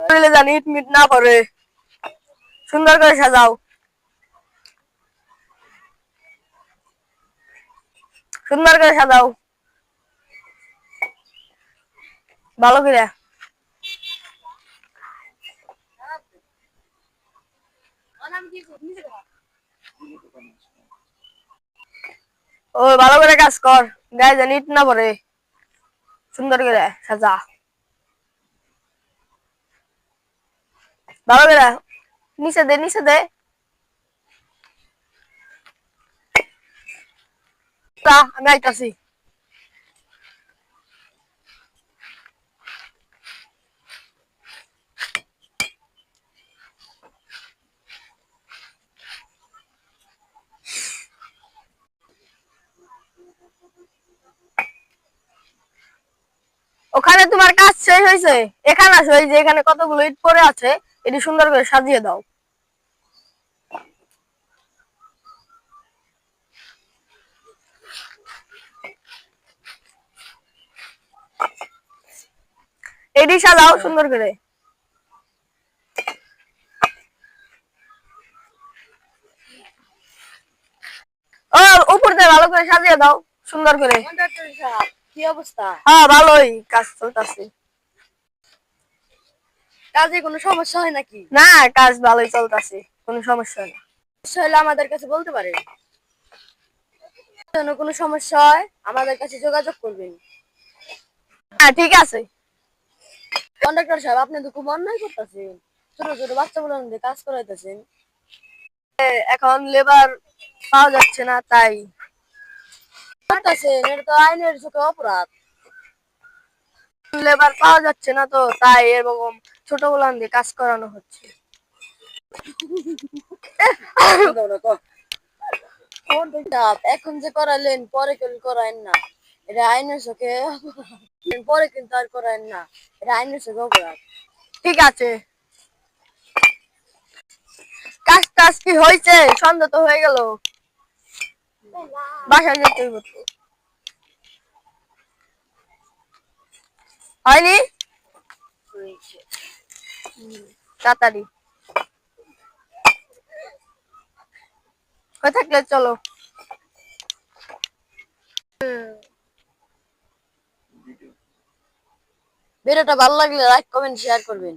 জানি ইট মিট না পড়ে সুন্দর করে সাজাও সুন্দর করে সাজাও ভালো করে ও ভালো করে কাজ কর গায়ে জানি ইট না পড়ে সুন্দর করে সাজা ভালো করে নিচে দে আমি আইতাছি ওখানে তোমার কাজ শেষ হয়েছে এখানে আসো এই যে এখানে কতগুলো ইট পড়ে আছে এটি সুন্দর করে সাজিয়ে দাও এটি সাজাও সুন্দর করে ও উপর দিয়ে ভালো করে সাজিয়ে দাও সুন্দর করে কি অবস্থা? হ্যাঁ ভালোই কাজ চলতেছে কাজে কোনো সমস্যা হয় নাকি? না কাজ ভালোই চলতেছে কোনো সমস্যা নেই সমস্যা হলে আমাদের কাছে বলতে পারেন। কোনো সমস্যা হয় আমাদের কাছে যোগাযোগ করবেন। হ্যাঁ ঠিক আছে কন্ডাক্টর সাহেব আপনি তো খুব অন্যায় করতেছেন, ছোট ছোট বাচ্চাগুলো দিয়ে কাজ করাইতেছেন। এখন লেবার পাওয়া যাচ্ছে না তাই করতেছেন এটা তো আইনের চোখে অপরাধ। লেবার পাওয়া যাচ্ছে না তো তাই এরকম ছোট গুলান দিয়ে কাজ করানো হচ্ছে এখন যে করালেন পরে কেন করায়েন না, এটা আইনের চোখে পরে কিন্তু আর করায়েন না, এটা আইনের চোখে অপরাধ। ঠিক আছে কাজ টাজ কি হয়েছে সন্ধ্যা তো হয়ে গেল বাসায় যেতে হইব তো হয়নি তাড়াতাড়ি কোথায় থাকলে চলো ভিডিওটা ভালো লাগলে লাইক কমেন্ট শেয়ার করবেন।